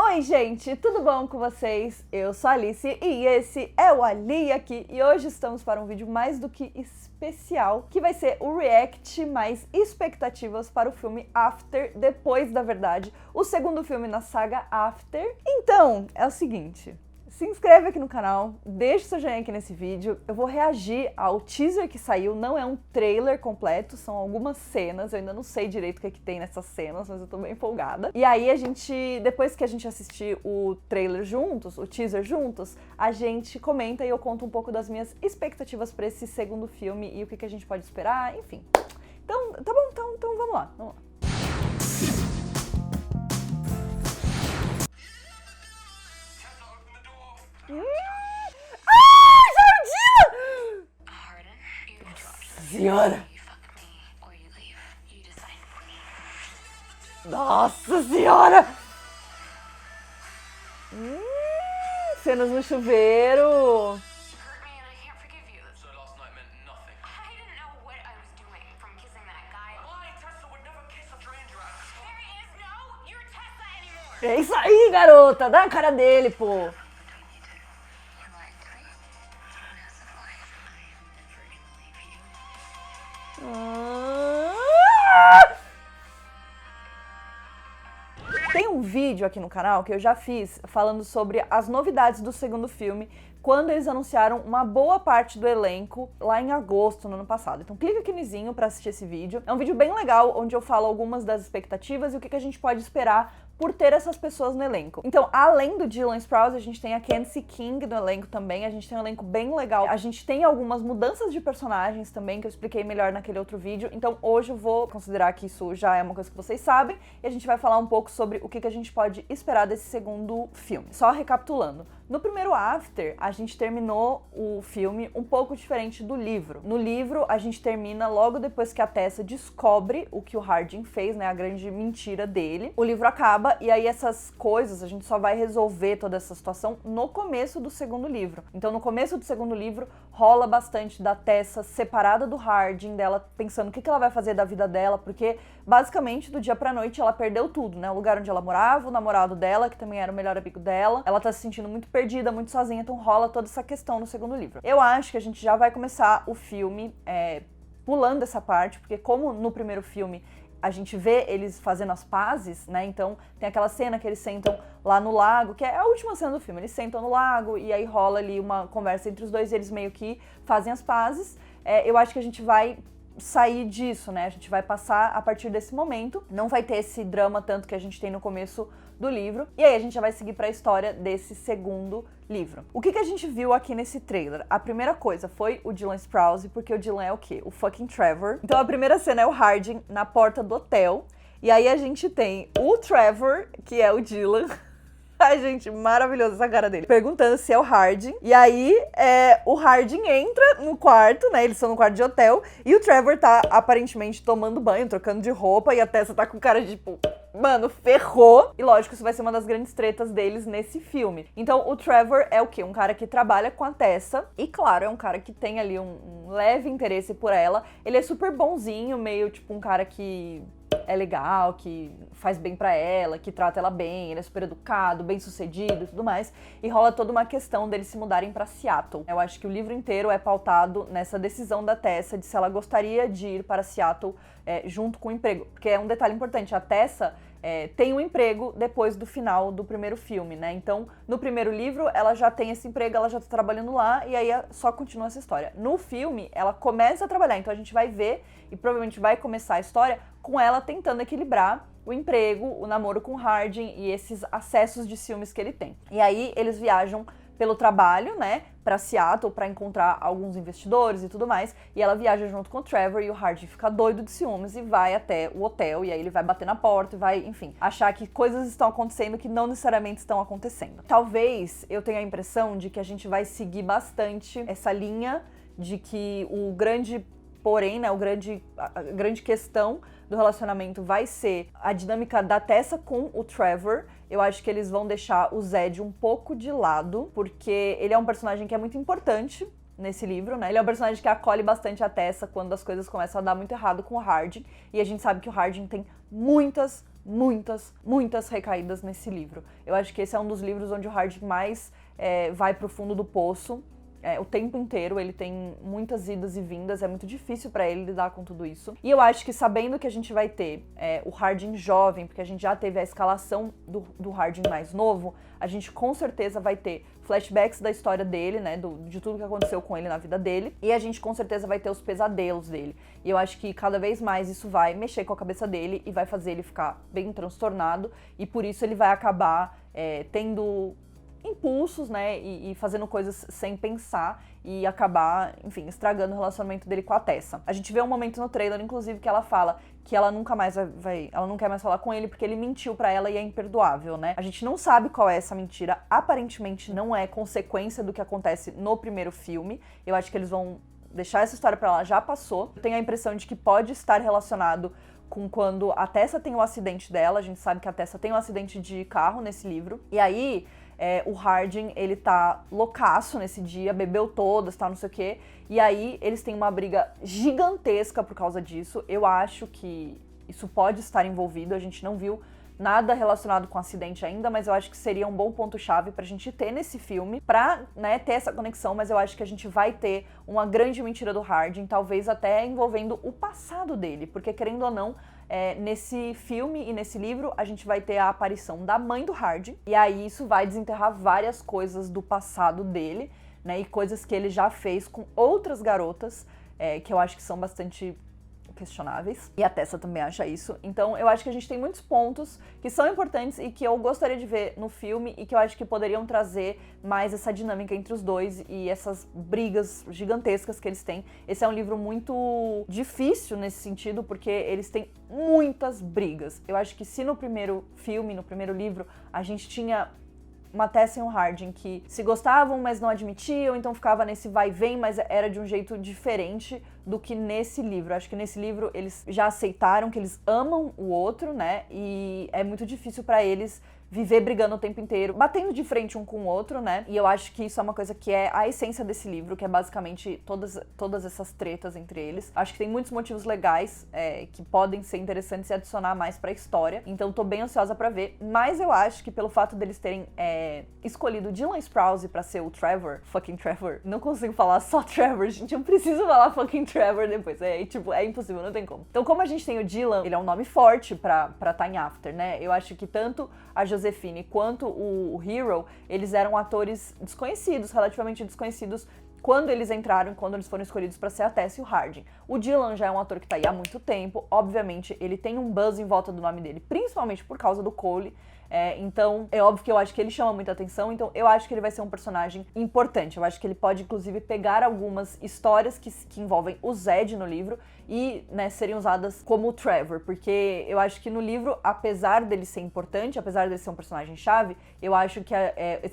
Oi gente, tudo bom com vocês? Eu sou a Alice e esse é o Ali aqui e hoje estamos para um vídeo mais do que especial, que vai ser o react mais expectativas para o filme After, Depois da Verdade, o segundo filme na saga After. Então, é o seguinte... Se inscreve aqui no canal, deixa o seu joinha aqui nesse vídeo, eu vou reagir ao teaser que saiu, não é um trailer completo, são algumas cenas, eu ainda não sei direito o que é que tem nessas cenas, mas eu tô bem empolgada. E aí a gente, depois que a gente assistir o trailer juntos, o teaser juntos, a gente comenta e eu conto um pouco das minhas expectativas pra esse segundo filme e o que a gente pode esperar, enfim. Então, tá bom, então vamos lá. Senhora! Nossa senhora! Cenas no chuveiro! É isso aí, garota! Dá a cara dele, pô! Tem um vídeo aqui no canal que eu já fiz falando sobre as novidades do segundo filme, quando eles anunciaram uma boa parte do elenco lá em agosto, no ano passado. Então clica aqui no izinho pra assistir esse vídeo. É um vídeo bem legal, onde eu falo algumas das expectativas e o que a gente pode esperar por ter essas pessoas no elenco. Então, além do Dylan Sprouse, a gente tem a Kenzie King no elenco também, a gente tem um elenco bem legal. A gente tem algumas mudanças de personagens também, que eu expliquei melhor naquele outro vídeo. Então, hoje eu vou considerar que isso já é uma coisa que vocês sabem, e a gente vai falar um pouco sobre o que a gente pode esperar desse segundo filme. Só recapitulando. No primeiro After, a gente terminou o filme um pouco diferente do livro. No livro, a gente termina logo depois que a Tessa descobre o que o Hardin fez, né, a grande mentira dele. O livro acaba e aí essas coisas, a gente só vai resolver toda essa situação no começo do segundo livro. Então, no começo do segundo livro, rola bastante da Tessa separada do Hardin, dela pensando o que ela vai fazer da vida dela, porque, basicamente, do dia pra noite, ela perdeu tudo, né? O lugar onde ela morava, o namorado dela, que também era o melhor amigo dela, ela tá se sentindo muito perdida, muito sozinha, então rola toda essa questão no segundo livro. Eu acho que a gente já vai começar o filme pulando essa parte, porque como no primeiro filme a gente vê eles fazendo as pazes, né, então tem aquela cena que eles sentam lá no lago, que é a última cena do filme, eles sentam no lago e aí rola ali uma conversa entre os dois e eles meio que fazem as pazes. Eu acho que a gente vai sair disso, né, a gente vai passar a partir desse momento, não vai ter esse drama tanto que a gente tem no começo do livro, e aí a gente já vai seguir para a história desse segundo livro. O que a gente viu aqui nesse trailer? A primeira coisa foi o Dylan Sprouse, porque o Dylan é o quê? O fucking Trevor. Então a primeira cena é o Hardin na porta do hotel, e aí a gente tem o Trevor, que é o Dylan. Ai, gente, maravilhoso essa cara dele. Perguntando se é o Hardin. E aí, o Hardin entra no quarto, né? Eles estão no quarto de hotel. E o Trevor tá, aparentemente, tomando banho, trocando de roupa. E a Tessa tá com cara de, tipo... Mano, ferrou. E lógico, isso vai ser uma das grandes tretas deles nesse filme. Então, o Trevor é o quê? Um cara que trabalha com a Tessa. E, claro, é um cara que tem ali um leve interesse por ela. Ele é super bonzinho, meio, tipo, um cara que... é legal, que faz bem pra ela, que trata ela bem, ele é super educado, bem sucedido e tudo mais. E rola toda uma questão deles se mudarem pra Seattle. Eu acho que o livro inteiro é pautado nessa decisão da Tessa de se ela gostaria de ir para Seattle junto com o emprego. Porque é um detalhe importante, a Tessa tem um emprego depois do final do primeiro filme, né? Então, no primeiro livro, ela já tem esse emprego, ela já tá trabalhando lá, e aí só continua essa história. No filme, ela começa a trabalhar, então a gente vai ver, e provavelmente vai começar a história, com ela tentando equilibrar o emprego, o namoro com o Hardin e esses acessos de ciúmes que ele tem. E aí, eles viajam pelo trabalho, né, pra Seattle, pra encontrar alguns investidores e tudo mais, e ela viaja junto com o Trevor e o Hardin fica doido de ciúmes e vai até o hotel, e aí ele vai bater na porta e vai, enfim, achar que coisas estão acontecendo que não necessariamente estão acontecendo. Talvez eu tenha a impressão de que a gente vai seguir bastante essa linha de que o grande porém, né, a grande questão do relacionamento vai ser a dinâmica da Tessa com o Trevor. Eu acho que eles vão deixar o Zed um pouco de lado, porque ele é um personagem que é muito importante nesse livro, né? Ele é um personagem que acolhe bastante a Tessa quando as coisas começam a dar muito errado com o Hardin, e a gente sabe que o Hardin tem muitas muitas recaídas nesse livro. Eu acho que esse é um dos livros onde o Harding mais vai pro fundo do poço. O tempo inteiro, ele tem muitas idas e vindas, é muito difícil pra ele lidar com tudo isso. E eu acho que sabendo que a gente vai ter o Harding jovem, porque a gente já teve a escalação do Harding mais novo, a gente com certeza vai ter flashbacks da história dele, né, de tudo que aconteceu com ele na vida dele, e a gente com certeza vai ter os pesadelos dele. E eu acho que cada vez mais isso vai mexer com a cabeça dele e vai fazer ele ficar bem transtornado, e por isso ele vai acabar tendo impulsos, né, e fazendo coisas sem pensar e acabar, enfim, estragando o relacionamento dele com a Tessa. A gente vê um momento no trailer, inclusive, que ela fala que ela nunca mais ela não quer mais falar com ele porque ele mentiu pra ela e é imperdoável, né? A gente não sabe qual é essa mentira, aparentemente não é consequência do que acontece no primeiro filme. Eu acho que eles vão deixar essa história pra lá, já passou. Eu tenho a impressão de que pode estar relacionado com quando a Tessa tem o acidente dela. A gente sabe que a Tessa tem um acidente de carro nesse livro. E aí o Harding, ele tá loucaço nesse dia, bebeu todas, tá, não sei o quê. E aí eles têm uma briga gigantesca por causa disso. Eu acho que isso pode estar envolvido, a gente não viu nada relacionado com o acidente ainda, mas eu acho que seria um bom ponto-chave pra gente ter nesse filme, pra, né, ter essa conexão, mas eu acho que a gente vai ter uma grande mentira do Harding, talvez até envolvendo o passado dele, porque querendo ou não, nesse filme e nesse livro, a gente vai ter a aparição da mãe do Harding, e aí isso vai desenterrar várias coisas do passado dele, né, e coisas que ele já fez com outras garotas, que eu acho que são bastante questionáveis, e a Tessa também acha isso. Então eu acho que a gente tem muitos pontos que são importantes e que eu gostaria de ver no filme e que eu acho que poderiam trazer mais essa dinâmica entre os dois e essas brigas gigantescas que eles têm. Esse é um livro muito difícil nesse sentido, porque eles têm muitas brigas. Eu acho que se no primeiro filme, no primeiro livro, a gente tinha uma Tessa e um Harding que se gostavam, mas não admitiam, então ficava nesse vai e vem, mas era de um jeito diferente do que nesse livro. Acho que nesse livro eles já aceitaram que eles amam o outro, né? E é muito difícil pra eles viver brigando o tempo inteiro, batendo de frente um com o outro, né? E eu acho que isso é uma coisa que é a essência desse livro, que é basicamente todas essas tretas entre eles. Acho que tem muitos motivos legais que podem ser interessantes e adicionar mais pra história. Então tô bem ansiosa pra ver, mas eu acho que pelo fato deles terem escolhido Dylan Sprouse pra ser o Trevor, fucking Trevor, não consigo falar só Trevor, gente, eu preciso falar fucking Trevor depois, é impossível, não tem como. Então como a gente tem o Dylan, ele é um nome forte pra Time After, né? Eu acho que tanto a Josephine quanto o Hero, eles eram atores desconhecidos, relativamente desconhecidos, quando eles entraram, quando eles foram escolhidos para ser a Tessa e o Harding. O Dylan já é um ator que tá aí há muito tempo, obviamente ele tem um buzz em volta do nome dele, principalmente por causa do Cole, então é óbvio que eu acho que ele chama muita atenção, então eu acho que ele vai ser um personagem importante. Eu acho que ele pode inclusive pegar algumas histórias que envolvem o Zed no livro e, né, serem usadas como o Trevor, porque eu acho que no livro, apesar dele ser importante, apesar dele ser um personagem chave, eu acho que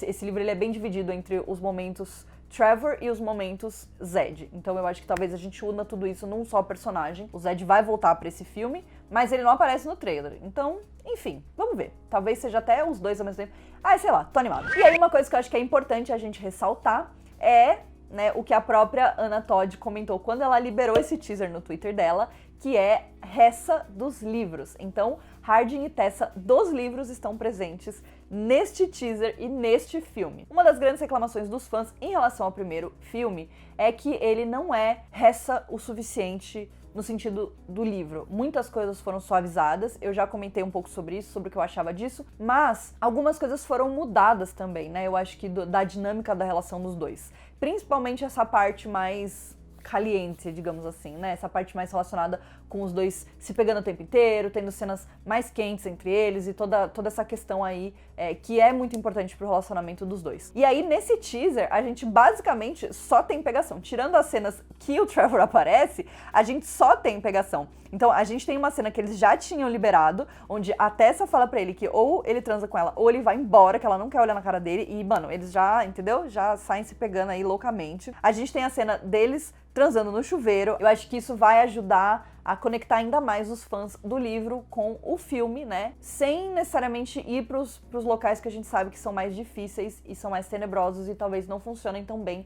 esse livro ele é bem dividido entre os momentos Trevor e os momentos Zed. Então eu acho que talvez a gente una tudo isso num só personagem. O Zed vai voltar pra esse filme, mas ele não aparece no trailer. Então, enfim, vamos ver. Talvez seja até os dois ao mesmo tempo. Sei lá, tô animada. E aí uma coisa que eu acho que é importante a gente ressaltar é, né, o que a própria Anna Todd comentou quando ela liberou esse teaser no Twitter dela, que é Hessa dos livros. Então, Harding e Tessa dos livros estão presentes neste teaser e neste filme. Uma das grandes reclamações dos fãs em relação ao primeiro filme é que ele não é Hessa o suficiente no sentido do livro. Muitas coisas foram suavizadas, eu já comentei um pouco sobre isso, sobre o que eu achava disso, mas algumas coisas foram mudadas também, né? Eu acho que da dinâmica da relação dos dois. Principalmente essa parte mais caliente, digamos assim, né? Essa parte mais relacionada com os dois se pegando o tempo inteiro, tendo cenas mais quentes entre eles e toda essa questão aí que é muito importante pro relacionamento dos dois. E aí, nesse teaser, a gente basicamente só tem pegação. Tirando as cenas que o Trevor aparece, a gente só tem pegação. Então, a gente tem uma cena que eles já tinham liberado, onde a Tessa fala pra ele que ou ele transa com ela ou ele vai embora, que ela não quer olhar na cara dele, e, mano, eles já, entendeu? Já saem se pegando aí loucamente. A gente tem a cena deles transando no chuveiro. Eu acho que isso vai ajudar a conectar ainda mais os fãs do livro com o filme, né? Sem necessariamente ir pros locais que a gente sabe que são mais difíceis e são mais tenebrosos e talvez não funcionem tão bem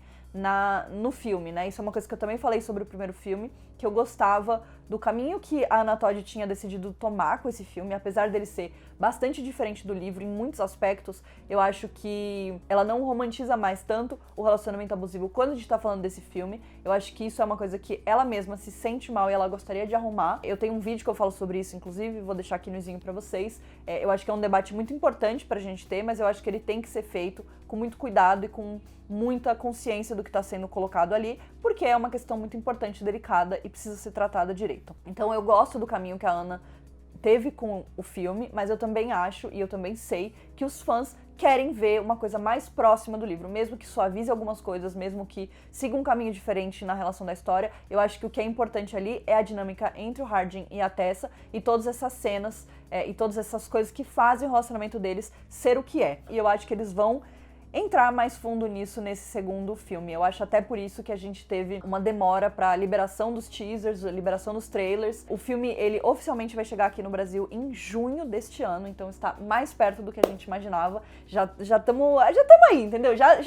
no filme, né? Isso é uma coisa que eu também falei sobre o primeiro filme, que eu gostava do caminho que a Anna Todd tinha decidido tomar com esse filme, apesar dele ser bastante diferente do livro em muitos aspectos. Eu acho que ela não romantiza mais tanto o relacionamento abusivo quando a gente tá falando desse filme. Eu acho que isso é uma coisa que ela mesma se sente mal e ela gostaria de arrumar. Eu tenho um vídeo que eu falo sobre isso, inclusive, vou deixar aqui no izinho pra vocês. Eu acho que é um debate muito importante pra gente ter, mas eu acho que ele tem que ser feito com muito cuidado e com muita consciência do que está sendo colocado ali, porque é uma questão muito importante, delicada e precisa ser tratada direito. Então eu gosto do caminho que a Anna teve com o filme, mas eu também acho e eu também sei que os fãs querem ver uma coisa mais próxima do livro, mesmo que suavize algumas coisas, mesmo que siga um caminho diferente na relação da história. Eu acho que o que é importante ali é a dinâmica entre o Hardin e a Tessa e todas essas cenas e todas essas coisas que fazem o relacionamento deles ser o que é. E eu acho que eles vão entrar mais fundo nisso nesse segundo filme. Eu acho até por isso que a gente teve uma demora pra liberação dos teasers, liberação dos trailers. O filme, ele oficialmente vai chegar aqui no Brasil em junho deste ano, então está mais perto do que a gente imaginava. Já estamos aí, entendeu? Já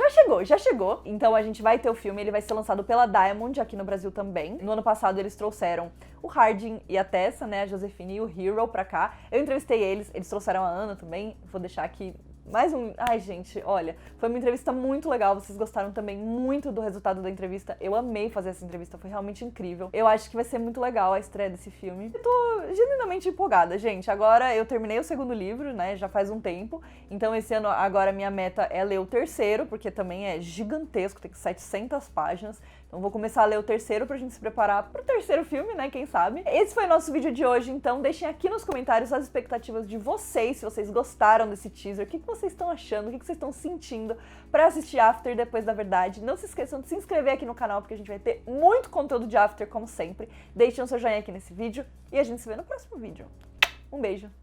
chegou. Então a gente vai ter o filme, ele vai ser lançado pela Diamond aqui no Brasil também. No ano passado eles trouxeram o Hardin e a Tessa, né, a Josephine e o Hero pra cá. Eu entrevistei eles trouxeram a Anna também, vou deixar aqui mais um... Ai, gente, olha, foi uma entrevista muito legal, vocês gostaram também muito do resultado da entrevista. Eu amei fazer essa entrevista, foi realmente incrível. Eu acho que vai ser muito legal a estreia desse filme. Eu tô genuinamente empolgada, gente. Agora eu terminei o segundo livro, né, já faz um tempo. Então esse ano, agora minha meta é ler o terceiro, porque também é gigantesco, tem 700 páginas. Então vou começar a ler o terceiro pra gente se preparar pro terceiro filme, né, quem sabe. Esse foi o nosso vídeo de hoje, então deixem aqui nos comentários as expectativas de vocês, se vocês gostaram desse teaser, o que vocês estão achando, o que vocês estão sentindo pra assistir After depois da verdade. Não se esqueçam de se inscrever aqui no canal, porque a gente vai ter muito conteúdo de After, como sempre. Deixem o seu joinha aqui nesse vídeo e a gente se vê no próximo vídeo. Um beijo!